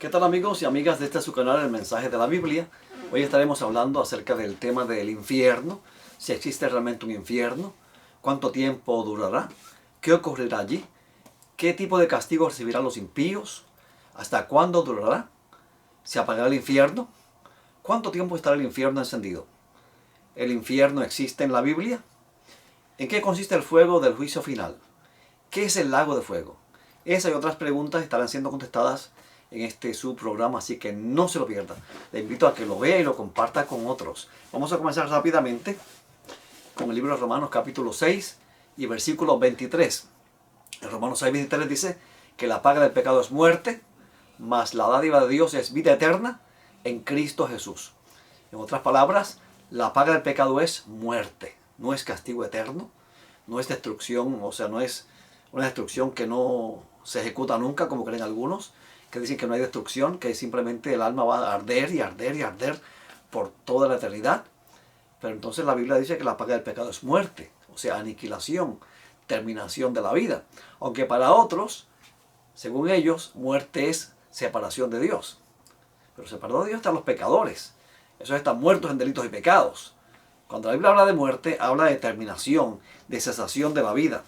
¿Qué tal amigos y amigas de este su canal, el mensaje de la Biblia? Hoy estaremos hablando acerca del tema del infierno, si existe realmente un infierno, cuánto tiempo durará, qué ocurrirá allí, qué tipo de castigo recibirán los impíos, hasta cuándo durará, se apagará el infierno, cuánto tiempo estará el infierno encendido. ¿El infierno existe en la Biblia? ¿En qué consiste el fuego del juicio final? ¿Qué es el lago de fuego? Esas y otras preguntas estarán siendo contestadas en este subprograma, así que no se lo pierda. Le invito a que lo vea y lo comparta con otros. Vamos a comenzar rápidamente con el libro de Romanos capítulo 6 y versículo 23. En Romanos 6, 23 dice que la paga del pecado es muerte, mas la dádiva de Dios es vida eterna en Cristo Jesús. En otras palabras, la paga del pecado es muerte, no es castigo eterno, no es destrucción, o sea, no es una destrucción que no se ejecuta nunca, como creen algunos, que dicen que no hay destrucción, que simplemente el alma va a arder y arder y arder por toda la eternidad. Pero entonces la Biblia dice que la paga del pecado es muerte, o sea, aniquilación, terminación de la vida. Aunque para otros, según ellos, muerte es separación de Dios. Pero separado de Dios están los pecadores. Esos están muertos en delitos y pecados. Cuando la Biblia habla de muerte, habla de terminación, de cesación de la vida.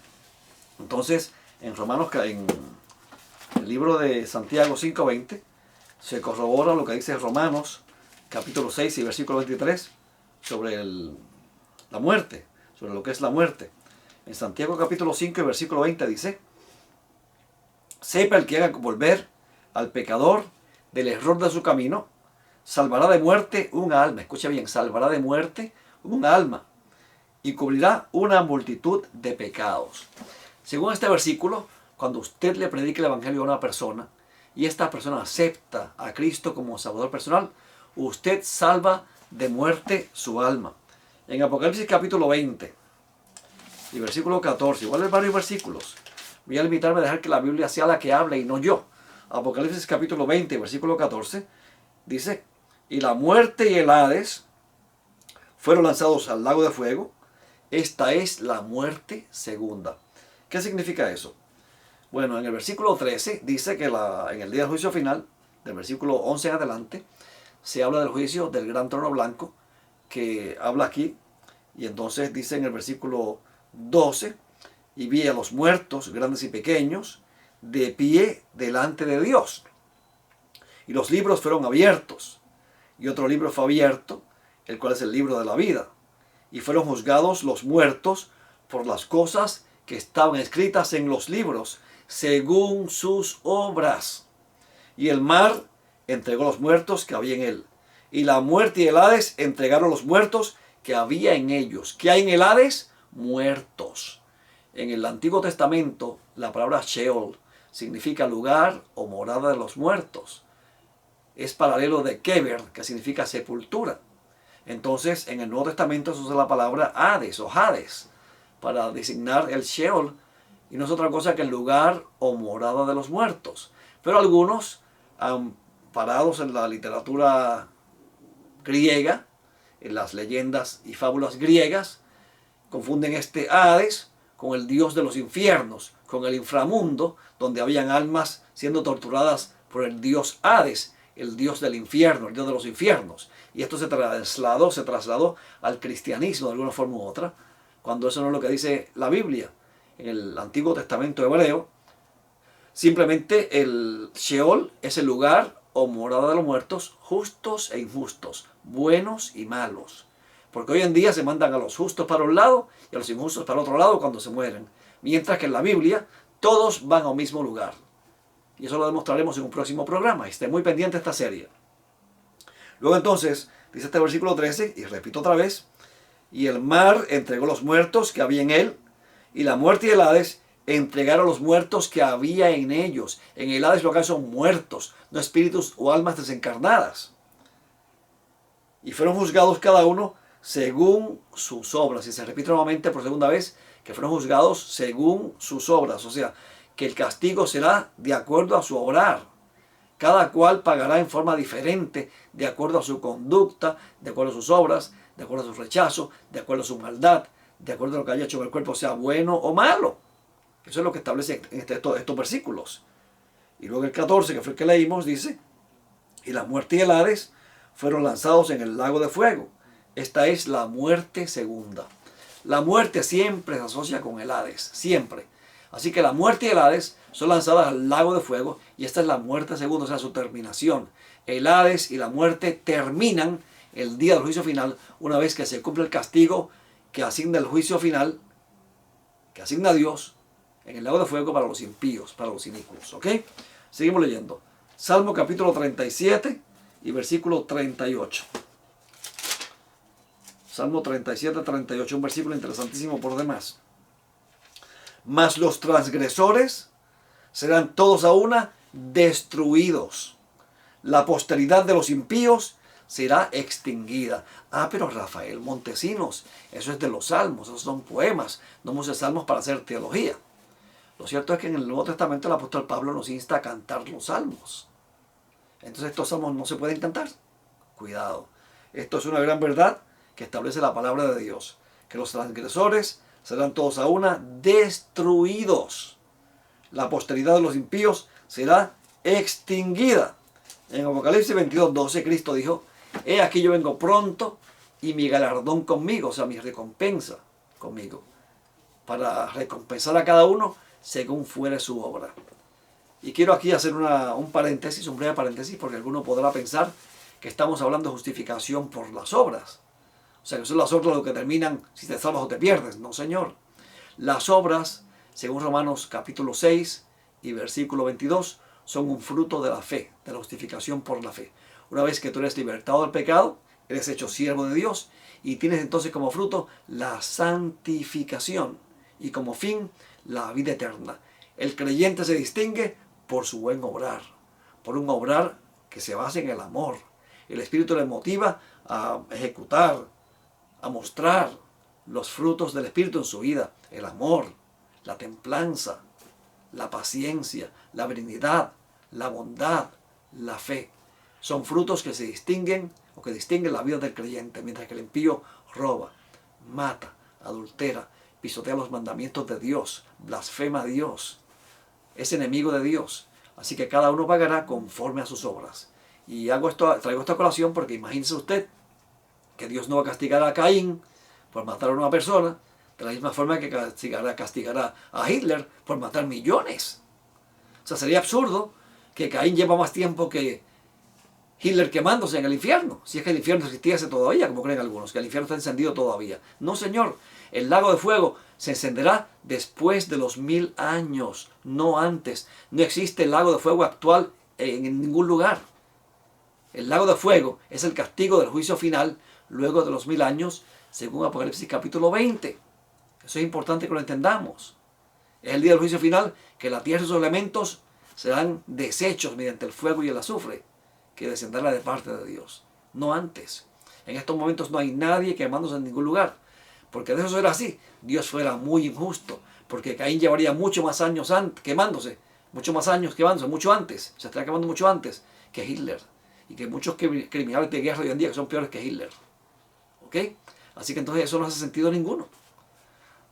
Entonces, en Romanos, en el libro de Santiago 5:20, se corrobora lo que dice Romanos capítulo 6 y versículo 23 sobre la muerte, sobre lo que es la muerte. En Santiago capítulo 5 y versículo 20 dice: sepa el que haga volver al pecador del error de su camino, salvará de muerte un alma. Escucha bien, salvará de muerte un alma y cubrirá una multitud de pecados. Según este versículo, cuando usted le predique el evangelio a una persona y esta persona acepta a Cristo como Salvador personal, usted salva de muerte su alma. En Apocalipsis capítulo 20 y versículo 14, igual hay varios versículos. Voy a limitarme a dejar que la Biblia sea la que hable y no yo. Apocalipsis capítulo 20, versículo 14, dice: y la muerte y el Hades fueron lanzados al lago de fuego. Esta es la muerte segunda. ¿Qué significa eso? Bueno, en el versículo 13 dice que en el día del juicio final, del versículo 11 en adelante, se habla del juicio del gran trono blanco, que habla aquí. Y entonces dice en el versículo 12: y vi a los muertos, grandes y pequeños, de pie delante de Dios. Y los libros fueron abiertos. Y otro libro fue abierto, el cual es el libro de la vida. Y fueron juzgados los muertos por las cosas que estaban escritas en los libros, según sus obras. Y el mar entregó los muertos que había en él. Y la muerte y el Hades entregaron los muertos que había en ellos. ¿Qué hay en el Hades? Muertos. En el Antiguo Testamento, la palabra Sheol significa lugar o morada de los muertos. Es paralelo de Keber, que significa sepultura. Entonces, en el Nuevo Testamento se usa la palabra Hades o Hades para designar el Sheol, y no es otra cosa que el lugar o morada de los muertos. Pero algunos, parados en la literatura griega, en las leyendas y fábulas griegas, confunden este Hades con el dios de los infiernos, con el inframundo, donde habían almas siendo torturadas por el dios Hades, el dios del infierno, el dios de los infiernos. Y esto se trasladó al cristianismo de alguna forma u otra, cuando eso no es lo que dice la Biblia. En el Antiguo Testamento hebreo, simplemente el Sheol es el lugar o morada de los muertos, justos e injustos, buenos y malos. Porque hoy en día se mandan a los justos para un lado y a los injustos para otro lado cuando se mueren. Mientras que en la Biblia todos van a un mismo lugar. Y eso lo demostraremos en un próximo programa. Esté muy pendiente de esta serie. Luego entonces, dice este versículo 13, y repito otra vez: y el mar entregó los muertos que había en él, y la muerte y el Hades entregaron los muertos que había en ellos. En el Hades lo que hay son muertos, no espíritus o almas desencarnadas. Y fueron juzgados cada uno según sus obras. Y se repite nuevamente por segunda vez que fueron juzgados según sus obras. O sea, que el castigo será de acuerdo a su obrar. Cada cual pagará en forma diferente, de acuerdo a su conducta, de acuerdo a sus obras, de acuerdo a su rechazo, de acuerdo a su maldad, de acuerdo a lo que haya hecho en el cuerpo, sea bueno o malo. Eso es lo que establece en estos versículos. Y luego el 14, que fue el que leímos, dice: y la muerte y el Hades fueron lanzados en el lago de fuego. Esta es la muerte segunda. La muerte siempre se asocia con el Hades, siempre. Así que la muerte y el Hades son lanzadas al lago de fuego y esta es la muerte segunda, o sea, su terminación. El Hades y la muerte terminan el día del juicio final una vez que se cumple el castigo que asigna el juicio final, que asigna Dios en el lago de fuego para los impíos, para los inicuos. ¿Ok? Seguimos leyendo. Salmo capítulo 37 y versículo 38. Salmo 37, 38, un versículo interesantísimo por demás. Mas los transgresores serán todos a una destruidos. La posteridad de los impíos será extinguida. Ah, pero Rafael Montesinos, eso es de los salmos, esos son poemas, no muchos salmos para hacer teología. Lo cierto es que en el Nuevo Testamento el apóstol Pablo nos insta a cantar los salmos. Entonces estos salmos no se pueden cantar. Cuidado. Esto es una gran verdad que establece la palabra de Dios. Que los transgresores serán todos a una destruidos. La posteridad de los impíos será extinguida. En Apocalipsis 22, 12 Cristo dijo: he aquí yo vengo pronto y mi galardón conmigo, o sea, mi recompensa conmigo, para recompensar a cada uno según fuere su obra. Y quiero aquí hacer un paréntesis, un breve paréntesis, porque alguno podrá pensar que estamos hablando de justificación por las obras. O sea, que son las obras lo que determinan si te salvas o te pierdes. No, señor. Las obras, según Romanos capítulo 6 y versículo 22, son un fruto de la fe, de la justificación por la fe. Una vez que tú eres libertado del pecado, eres hecho siervo de Dios y tienes entonces como fruto la santificación y como fin la vida eterna. El creyente se distingue por su buen obrar, por un obrar que se basa en el amor. El Espíritu le motiva a ejecutar, a mostrar los frutos del Espíritu en su vida: el amor, la templanza, la paciencia, la benignidad, la bondad, la fe. Son frutos que se distinguen o que distinguen la vida del creyente, mientras que el impío roba, mata, adultera, pisotea los mandamientos de Dios, blasfema a Dios, es enemigo de Dios. Así que cada uno pagará conforme a sus obras. Y traigo esta colación porque imagínese usted que Dios no va a castigar a Caín por matar a una persona de la misma forma que castigará a Hitler por matar millones. O sea, sería absurdo que Caín lleva más tiempo que Hitler quemándose en el infierno. Si es que el infierno existiese todavía, como creen algunos, que el infierno está encendido todavía. No, señor. El lago de fuego se encenderá después de los 1000 años, no antes. No existe el lago de fuego actual en ningún lugar. El lago de fuego es el castigo del juicio final luego de los 1000 años, según Apocalipsis capítulo 20. Eso es importante que lo entendamos. Es el día del juicio final que la tierra y sus elementos serán deshechos mediante el fuego y el azufre que descenderá de parte de Dios. No antes. En estos momentos no hay nadie quemándose en ningún lugar. Porque de eso era así, Dios fuera muy injusto. Porque Caín llevaría mucho más años quemándose. Mucho más años quemándose, mucho antes. Se estaría quemando mucho antes que Hitler. Y que muchos criminales de guerra hoy en día que son peores que Hitler. ¿Ok? Así que entonces eso no hace sentido ninguno.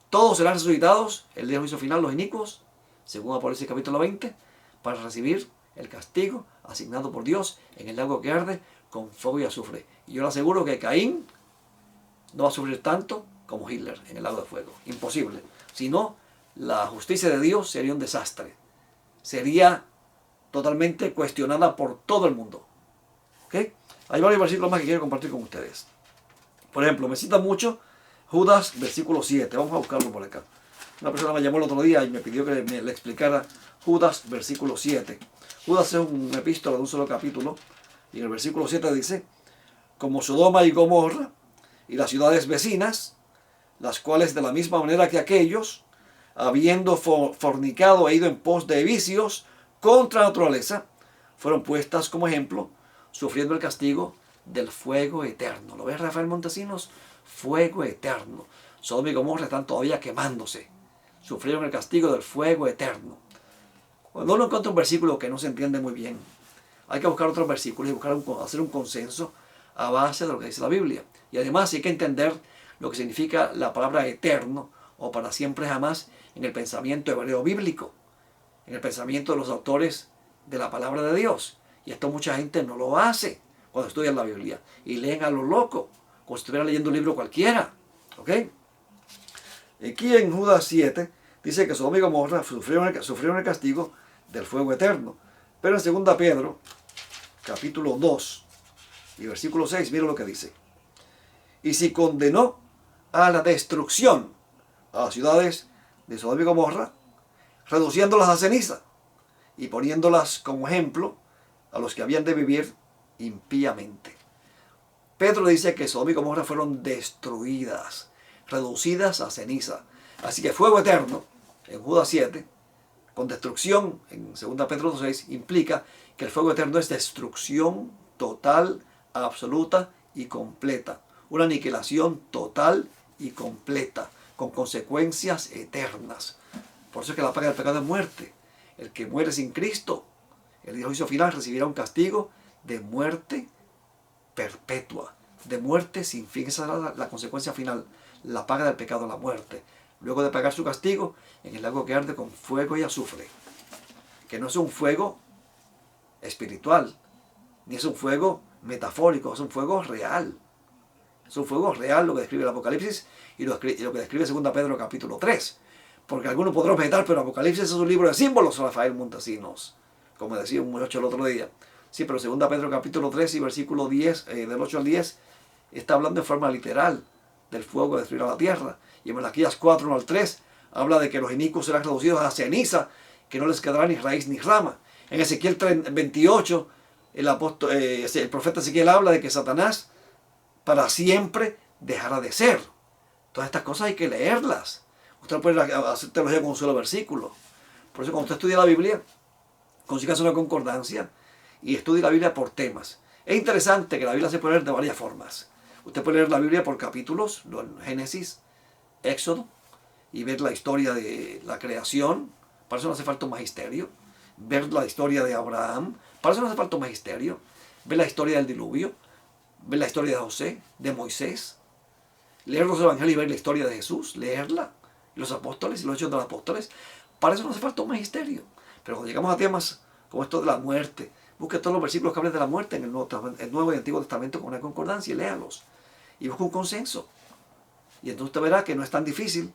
Todos serán resucitados el día del juicio final, los inicuos, según Apocalipsis capítulo 20, para recibir el castigo asignado por Dios en el lago que arde con fuego y azufre. Y yo le aseguro que Caín no va a sufrir tanto como Hitler en el lago de fuego. Imposible. Si no, la justicia de Dios sería un desastre. Sería totalmente cuestionada por todo el mundo. ¿Ok? Hay varios versículos más que quiero compartir con ustedes. Por ejemplo, me cita mucho Judas, versículo 7. Vamos a buscarlo por acá. Una persona me llamó el otro día y me pidió que le explicara Judas, versículo 7. Judas es una epístola de un solo capítulo. Y en el versículo 7 dice: como Sodoma y Gomorra y las ciudades vecinas, las cuales de la misma manera que aquellos, habiendo fornicado e ido en pos de vicios contra la naturaleza, fueron puestas como ejemplo, sufriendo el castigo del fuego eterno. ¿Lo ves, Rafael Montesinos? Fuego eterno. Sodoma y Gomorra están todavía quemándose. Sufrieron el castigo del fuego eterno. Cuando uno encuentra un versículo que no se entiende muy bien, hay que buscar otros versículos y hacer un consenso a base de lo que dice la Biblia. Y además hay que entender lo que significa la palabra eterno o para siempre jamás en el pensamiento hebreo bíblico, en el pensamiento de los autores de la palabra de Dios. Y esto mucha gente no lo hace cuando estudian la Biblia. Y leen a lo loco, como si estuvieran leyendo un libro cualquiera. ¿Ok? Aquí en Judas 7 dice que Sodoma y Gomorra sufrieron el castigo del fuego eterno. Pero en 2 Pedro, capítulo 2 y versículo 6, mira lo que dice. Y si condenó a la destrucción a las ciudades de Sodoma y Gomorra, reduciéndolas a ceniza y poniéndolas como ejemplo a los que habían de vivir impíamente. Pedro dice que Sodoma y Gomorra fueron destruidas, reducidas a ceniza. Así que fuego eterno, en Judas 7, con destrucción, en 2 Pedro 2:6, implica que el fuego eterno es destrucción total, absoluta y completa. Una aniquilación total y completa, con consecuencias eternas. Por eso es que la paga del pecado es muerte. El que muere sin Cristo, el día del juicio final, recibirá un castigo de muerte perpetua, de muerte sin fin. Esa es la consecuencia final, la paga del pecado, la muerte. Luego de pagar su castigo, en el lago que arde con fuego y azufre, que no es un fuego espiritual, ni es un fuego metafórico, es un fuego real. Es un fuego real lo que describe el Apocalipsis y lo que describe 2 Pedro capítulo 3. Porque algunos podrán objetar, pero Apocalipsis es un libro de símbolos, Rafael Montesinos, como decía un muchacho el otro día. Sí, pero 2 Pedro capítulo 3 y versículo 10, del 8 al 10, está hablando en forma literal del fuego que destruirá la tierra. Y en Malaquías 4, 1 al 3, habla de que los inicuos serán reducidos a ceniza, que no les quedará ni raíz ni rama. En Ezequiel 28, el profeta Ezequiel habla de que Satanás para siempre dejará de ser. Todas estas cosas hay que leerlas. Usted no puede hacer teología con un solo versículo. Por eso cuando usted estudia la Biblia, consígase una concordancia y estudie la Biblia por temas. Es interesante que la Biblia se puede leer de varias formas. Usted puede leer la Biblia por capítulos, Génesis, Éxodo, y ver la historia de la creación. Para eso no hace falta un magisterio. Ver la historia de Abraham. Para eso no hace falta un magisterio. Ver la historia del diluvio. Ver la historia de José, de Moisés. Leer los evangelios y ver la historia de Jesús. Leerla. Los apóstoles y los hechos de los apóstoles. Para eso no hace falta un magisterio. Pero cuando llegamos a temas como esto de la muerte, busque todos los versículos que hablan de la muerte en el Nuevo y Antiguo Testamento con una concordancia y léalos. Y busque un consenso. Y entonces usted verá que no es tan difícil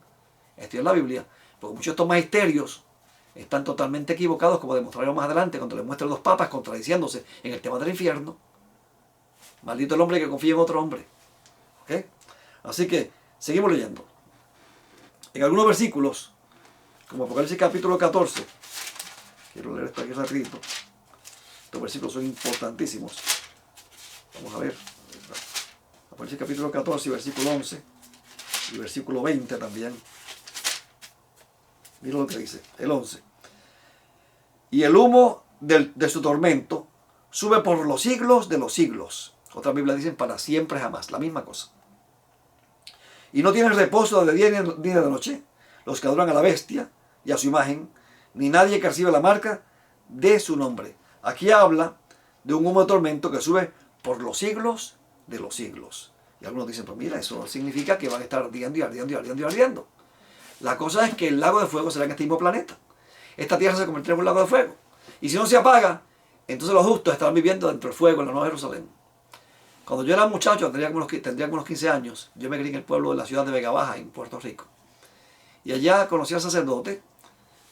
estudiar la Biblia, porque muchos de estos magisterios están totalmente equivocados, como demostraremos más adelante cuando les muestre a los papas contradiciéndose en el tema del infierno. Maldito el hombre que confía en otro hombre. ¿Okay? Así que seguimos leyendo. En algunos versículos, como Apocalipsis capítulo 14, quiero leer esto aquí rapidito. Estos versículos son importantísimos. Vamos a ver. Apocalipsis capítulo 14, versículo 11 y versículo 20 también. Mira lo que dice, el 11. Y el humo de su tormento sube por los siglos de los siglos. Otras Biblias dicen para siempre jamás, la misma cosa. Y no tienen reposo de día ni de noche los que adoran a la bestia y a su imagen, ni nadie que reciba la marca de su nombre. Aquí habla de un humo de tormento que sube por los siglos de los siglos. Y algunos dicen, pues mira, eso significa que van a estar ardiendo y ardiendo y ardiendo y ardiendo. La cosa es que el lago de fuego será en este mismo planeta. Esta tierra se convertirá en un lago de fuego. Y si no se apaga, entonces los justos estarán viviendo dentro del fuego en la Nueva Jerusalén. Cuando yo era muchacho, tendría como unos 15 años, yo me crié en el pueblo de la ciudad de Vega Baja, en Puerto Rico. Y allá conocí al sacerdote.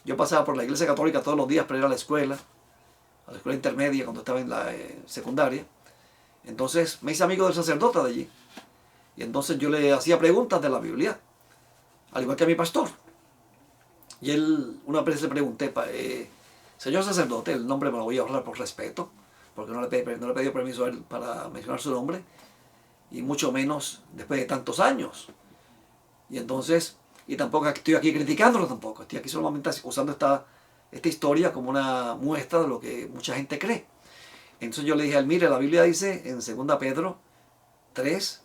Yo pasaba por la iglesia católica todos los días para ir a la escuela intermedia, cuando estaba en la secundaria. Entonces me hice amigo del sacerdote de allí. Y entonces yo le hacía preguntas de la Biblia, al igual que a mi pastor. Y él, una vez le pregunté, señor sacerdote, el nombre me lo voy a ahorrar por respeto, porque no le pedí permiso a él para mencionar su nombre, y mucho menos después de tantos años. Y entonces, y tampoco estoy aquí criticándolo tampoco, estoy aquí solamente usando esta historia como una muestra de lo que mucha gente cree. Entonces yo le dije a él, mire, la Biblia dice en 2 Pedro 3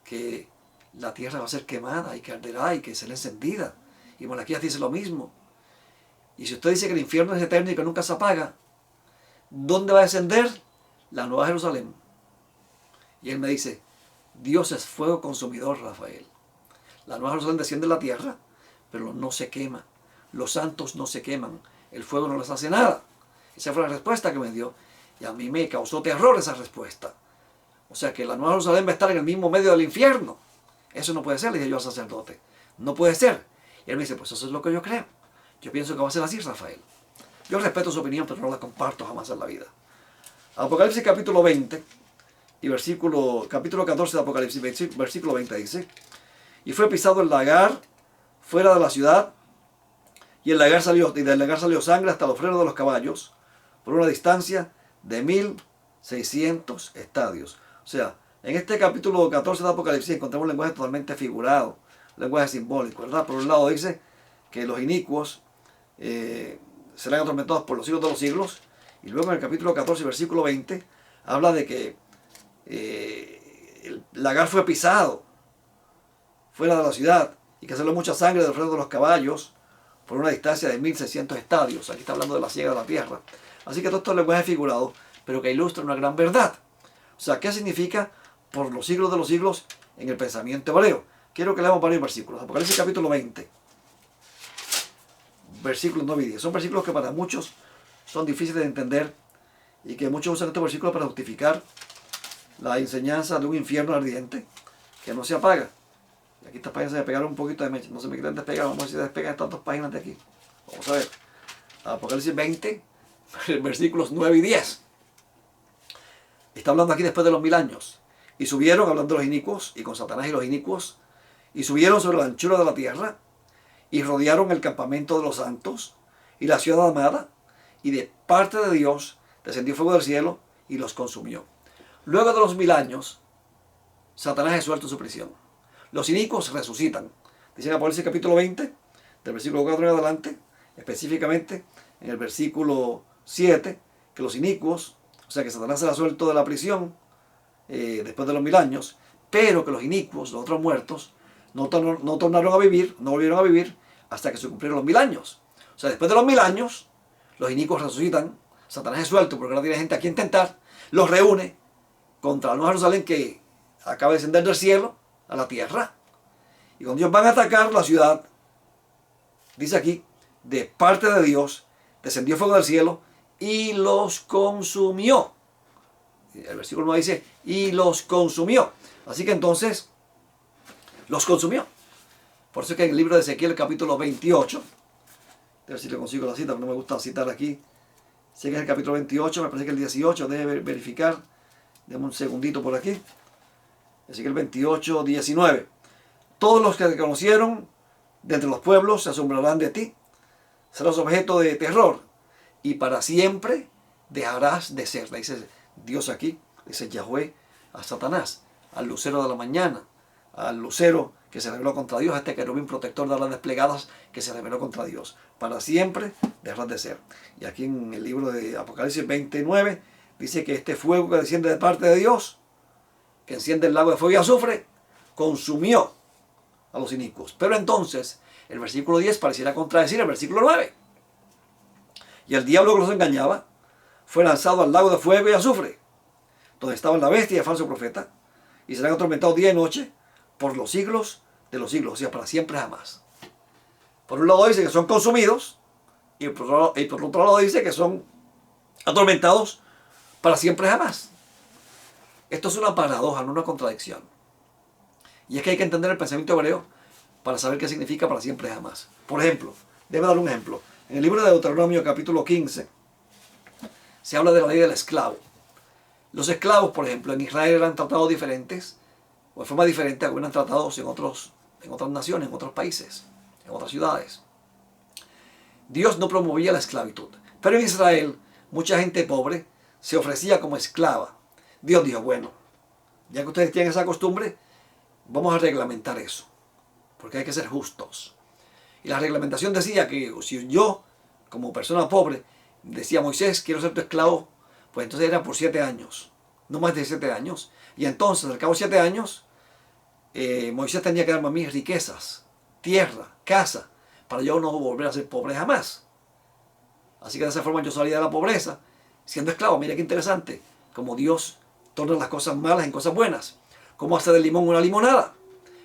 que la tierra va a ser quemada y que arderá y que será encendida. Y Malaquías dice lo mismo. Y si usted dice que el infierno es eterno y que nunca se apaga, ¿dónde va a descender? La Nueva Jerusalén. Y él me dice, Dios es fuego consumidor, Rafael. La Nueva Jerusalén desciende a la tierra, pero no se quema. Los santos no se queman. El fuego no les hace nada. Esa fue la respuesta que me dio. Y a mí me causó terror esa respuesta. O sea que la Nueva Jerusalén va a estar en el mismo medio del infierno. Eso no puede ser, le dije yo al sacerdote. No puede ser. Y él me dice, pues eso es lo que yo creo. Yo pienso que va a ser así, Rafael. Yo respeto su opinión, pero no la comparto jamás en la vida. Apocalipsis capítulo 20 y capítulo 14 de Apocalipsis, versículo 20 dice, y fue pisado el lagar fuera de la ciudad, y del lagar salió sangre hasta los frenos de los caballos, por una distancia de 1600 estadios. O sea, en este capítulo 14 de Apocalipsis encontramos un lenguaje totalmente figurado, un lenguaje simbólico, ¿verdad? Por un lado dice que los inicuos serán atormentados por los siglos de los siglos, y luego en el capítulo 14, versículo 20, habla de que el lagar fue pisado fuera de la ciudad, y que salió mucha sangre del freno de los caballos por una distancia de 1600 estadios. Aquí está hablando de la siega de la tierra. Así que todo esto es lenguaje figurado, pero que ilustra una gran verdad. O sea, ¿qué significa por los siglos de los siglos en el pensamiento hebreo? Quiero que leamos varios versículos. Apocalipsis capítulo 20, versículos 9 y 10. Son versículos que para muchos son difíciles de entender y que muchos usan estos versículos para justificar la enseñanza de un infierno ardiente que no se apaga. Y aquí estas páginas se me pegaron un poquito de mecha. No se me quieren despegar. Vamos a ver si despegan estas dos páginas de aquí. Vamos a ver. Apocalipsis 20, versículos 9 y 10. Está hablando aquí después de los 1000 años. Y subieron, hablando de los inicuos, y con Satanás y los inicuos, y subieron sobre la anchura de la tierra, y rodearon el campamento de los santos, y la ciudad amada, y de parte de Dios descendió fuego del cielo, y los consumió. Luego de los 1000 años, Satanás es suelto en su prisión. Los inicuos resucitan. Dice en Apocalipsis capítulo 20, del versículo 4 en adelante, específicamente en el versículo 7, que los inicuos, o sea que Satanás será suelto de la prisión después de los 1000 años, pero que los inicuos, los otros muertos, no tornaron a vivir, no volvieron a vivir hasta que se cumplieron los 1000 años. O sea, después de los 1000 años, los inicuos resucitan, Satanás es suelto porque ahora tiene gente a quien tentar, los reúne contra la Nueva Jerusalén que acaba de descender del cielo a la tierra. Y cuando ellos van a atacar la ciudad, dice aquí, de parte de Dios, descendió fuego del cielo y los consumió. El versículo 9 dice, y los consumió. Así que entonces, los consumió. Por eso es que en el libro de Ezequiel, capítulo 28, a ver si le consigo la cita, pero no me gusta citar aquí. Sé que es el capítulo 28, me parece que el 18, debe verificar. Deme un segundito por aquí. Ezequiel 28, 19. Todos los que te conocieron de entre los pueblos se asombrarán de ti. Serás objeto de terror y para siempre dejarás de ser. Le dice Dios aquí, dice Yahweh a Satanás, al lucero de la mañana, al lucero que se rebeló contra Dios, a este querubín protector de alas desplegadas que se rebeló contra Dios. Para siempre dejarás de ser. Y aquí en el libro de Apocalipsis 29 dice que este fuego que desciende de parte de Dios, que enciende el lago de fuego y azufre, consumió a los inicuos. Pero entonces, el versículo 10 pareciera contradecir el versículo 9. Y el diablo que los engañaba fue lanzado al lago de fuego y azufre, donde estaban la bestia y el falso profeta, y serán atormentados día y noche por los siglos de los siglos, o sea, para siempre jamás. Por un lado dice que son consumidos, y por otro lado dice que son atormentados para siempre jamás. Esto es una paradoja, no una contradicción. Y es que hay que entender el pensamiento hebreo para saber qué significa para siempre jamás. Por ejemplo, debe dar un ejemplo. En el libro de Deuteronomio, capítulo 15, se habla de la ley del esclavo. Los esclavos, por ejemplo, en Israel eran tratados diferentes, o de forma diferente a como eran tratados en otras naciones, en otros países, en otras ciudades. Dios no promovía la esclavitud. Pero en Israel, mucha gente pobre se ofrecía como esclava. Dios dijo, bueno, ya que ustedes tienen esa costumbre, vamos a reglamentar eso, porque hay que ser justos. Y la reglamentación decía que si yo, como persona pobre, decía, Moisés, quiero ser tu esclavo, pues entonces era por 7 años, no más de 7 años. Y entonces, al cabo de 7 años, Moisés tenía que darme a mí riquezas, tierra, casa, para yo no volver a ser pobre jamás. Así que de esa forma yo salía de la pobreza, siendo esclavo. Mira qué interesante, como Dios torna las cosas malas en cosas buenas, como hace del limón una limonada.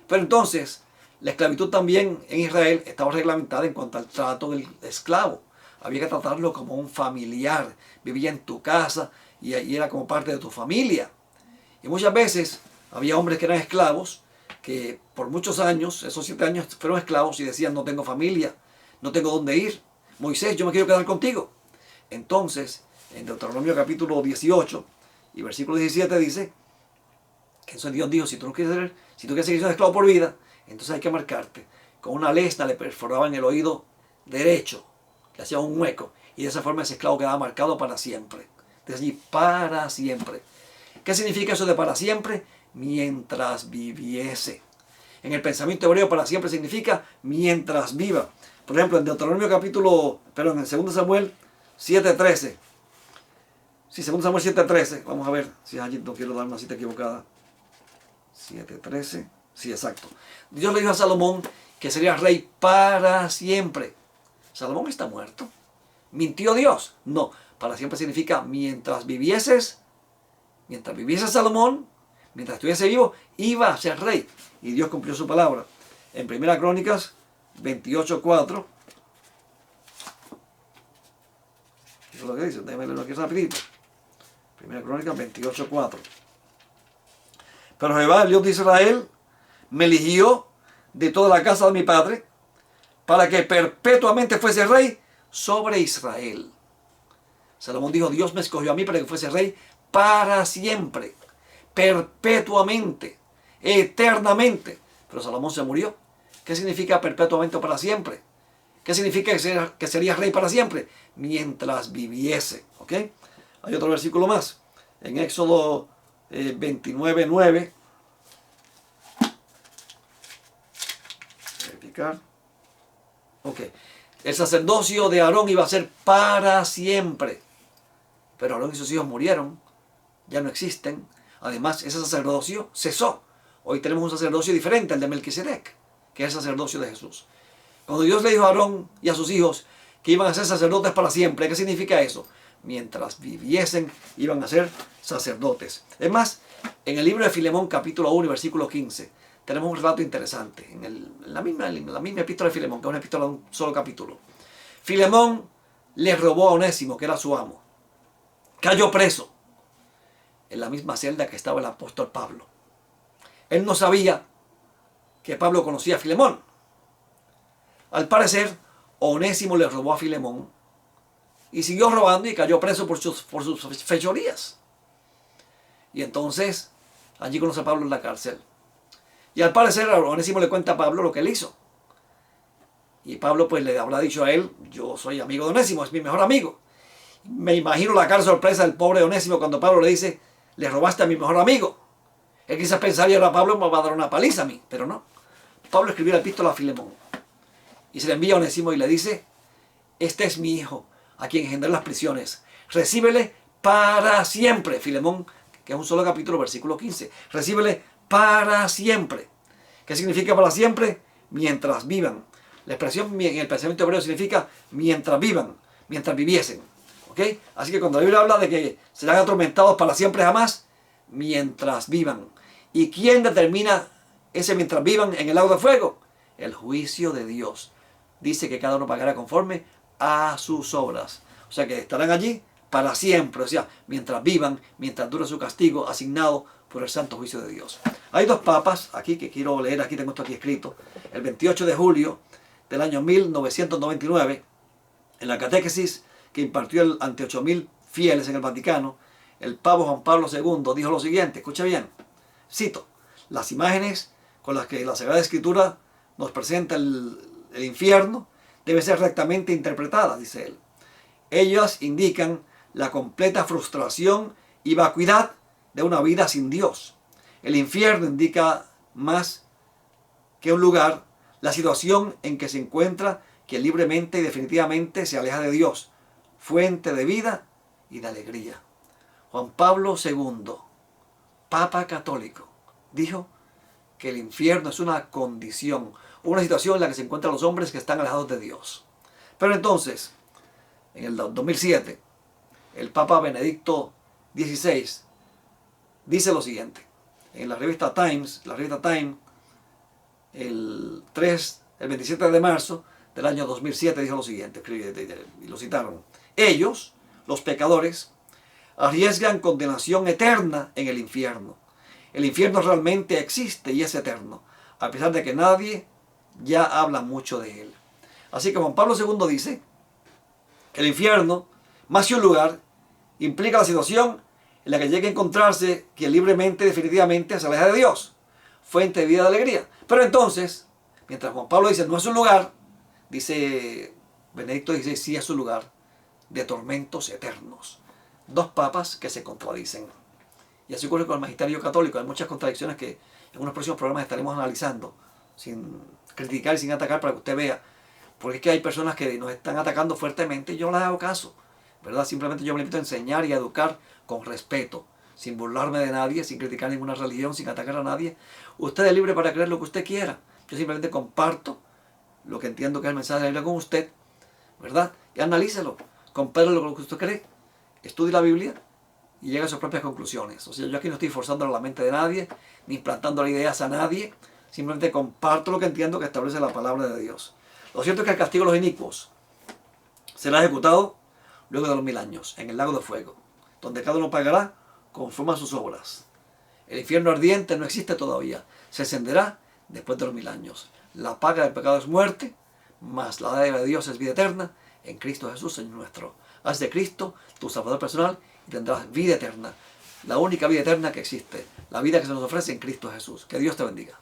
Pero entonces, la esclavitud también en Israel estaba reglamentada en cuanto al trato del esclavo. Había que tratarlo como un familiar. Vivía en tu casa y era como parte de tu familia. Y muchas veces había hombres que eran esclavos, que por muchos años, esos 7 años, fueron esclavos y decían, no tengo familia, no tengo dónde ir. Moisés, yo me quiero quedar contigo. Entonces, en Deuteronomio capítulo 18 y versículo 17 dice, que entonces Dios dijo, si tú quieres seguir siendo esclavo por vida, entonces hay que marcarte. Con una lesna le perforaban el oído derecho, le hacían un hueco, y de esa forma ese esclavo quedaba marcado para siempre. Desde allí, para siempre. ¿Qué significa eso de para siempre? Mientras viviese. En el pensamiento hebreo, para siempre significa mientras viva. Por ejemplo, en Deuteronomio en 2 Samuel 7:13. Sí, 2 Samuel 7:13. Vamos a ver si allí no quiero dar una cita equivocada. 7:13. Sí, exacto. Dios le dijo a Salomón que sería rey para siempre. Salomón está muerto. ¿Mintió Dios? No. Para siempre significa mientras vivieses Salomón, mientras estuviese vivo, iba a ser rey. Y Dios cumplió su palabra. En 1 Crónicas 28:4. Eso es lo que dice. Déjame leerlo aquí rapidito. 1 Crónicas 28:4. Pero Jehová, el Dios de Israel, me eligió de toda la casa de mi padre para que perpetuamente fuese rey sobre Israel. Salomón dijo, Dios me escogió a mí para que fuese rey para siempre, perpetuamente, eternamente. Pero Salomón se murió. ¿Qué significa perpetuamente o para siempre? ¿Qué significa que sería rey para siempre? Mientras viviese. ¿Ok? Hay otro versículo más. En Éxodo 29:9. Verificar. Ok. El sacerdocio de Aarón iba a ser para siempre. Pero Aarón y sus hijos murieron. Ya no existen. Además, ese sacerdocio cesó. Hoy tenemos un sacerdocio diferente, el de Melquisedec, que es el sacerdocio de Jesús. Cuando Dios le dijo a Aarón y a sus hijos que iban a ser sacerdotes para siempre, ¿qué significa eso? Mientras viviesen, iban a ser sacerdotes. Es más, en el libro de Filemón, capítulo 1, versículo 15, tenemos un relato interesante. En la misma epístola de Filemón, que es una epístola de un solo capítulo. Filemón le robó a Onésimo, que era su amo. Cayó preso en la misma celda que estaba el apóstol Pablo. Él no sabía que Pablo conocía a Filemón. Al parecer, Onésimo le robó a Filemón y siguió robando y cayó preso por sus fechorías. Y entonces, allí conoce a Pablo en la cárcel. Y al parecer, Onésimo le cuenta a Pablo lo que él hizo. Y Pablo pues le habrá dicho a él, yo soy amigo de Onésimo, es mi mejor amigo. Me imagino la cara sorpresa del pobre Onésimo cuando Pablo le dice, le robaste a mi mejor amigo. Él quizás pensaría, ahora Pablo me va a dar una paliza a mí, pero no. Pablo escribió la epístola a Filemón y se le envía a Onésimo y le dice, este es mi hijo, a quien engendré las prisiones. Recíbele para siempre. Filemón, que es un solo capítulo, versículo 15. Recíbele para siempre. ¿Qué significa para siempre? Mientras vivan. La expresión en el pensamiento hebreo significa mientras vivan, mientras viviesen. ¿Ok? Así que cuando la Biblia habla de que serán atormentados para siempre jamás, mientras vivan. ¿Y quién determina ese mientras vivan en el lago de fuego? El juicio de Dios. Dice que cada uno pagará conforme a sus obras. O sea que estarán allí para siempre. O sea, mientras vivan, mientras dure su castigo asignado por el santo juicio de Dios. Hay 2 papas aquí que quiero leer. Aquí tengo esto aquí escrito. El 28 de julio del año 1999, en la catequesis que impartió ante 8.000 fieles en el Vaticano, el Papa Juan Pablo II dijo lo siguiente, escucha bien, cito, las imágenes con las que la Sagrada Escritura nos presenta el infierno deben ser rectamente interpretadas, dice él. Ellas indican la completa frustración y vacuidad de una vida sin Dios. El infierno indica más que un lugar, la situación en que se encuentra quien libremente y definitivamente se aleja de Dios, fuente de vida y de alegría. Juan Pablo II, Papa católico, dijo que el infierno es una condición, una situación en la que se encuentran los hombres que están alejados de Dios. Pero entonces, en el 2007, el Papa Benedicto XVI dice lo siguiente. En la revista Time, el 27 de marzo del año 2007 dijo lo siguiente, y lo citaron. Ellos, los pecadores, arriesgan condenación eterna en el infierno. El infierno realmente existe y es eterno, a pesar de que nadie ya habla mucho de él. Así que Juan Pablo II dice que el infierno, más que un lugar, implica la situación en la que llega a encontrarse quien libremente, definitivamente se aleja de Dios, fuente de vida y de alegría. Pero entonces, mientras Juan Pablo dice no es un lugar, dice Benedicto XVI sí es un lugar de tormentos eternos. Dos papas que se contradicen. Y así ocurre con el magisterio católico. Hay muchas contradicciones que en unos próximos programas estaremos analizando, sin criticar y sin atacar, para que usted vea. Porque es que hay personas que nos están atacando fuertemente y yo no les hago caso, ¿verdad? Simplemente yo me limito a enseñar y a educar con respeto, sin burlarme de nadie, sin criticar ninguna religión, sin atacar a nadie. Usted es libre para creer lo que usted quiera. Yo simplemente comparto lo que entiendo que es el mensaje de la Biblia con usted, ¿verdad? Y analícelo, compárelo con lo que usted cree, estudie la Biblia y llegue a sus propias conclusiones. O sea, yo aquí no estoy forzando la mente de nadie, ni implantando ideas a nadie, simplemente comparto lo que entiendo que establece la palabra de Dios. Lo cierto es que el castigo de los inicuos será ejecutado luego de los 1000 años, en el lago de fuego, donde cada uno pagará conforme a sus obras. El infierno ardiente no existe todavía, se encenderá después de los 1000 años. La paga del pecado es muerte, mas la dádiva de Dios es vida eterna en Cristo Jesús, Señor nuestro. Haz de Cristo tu Salvador personal y tendrás vida eterna, la única vida eterna que existe, la vida que se nos ofrece en Cristo Jesús. Que Dios te bendiga.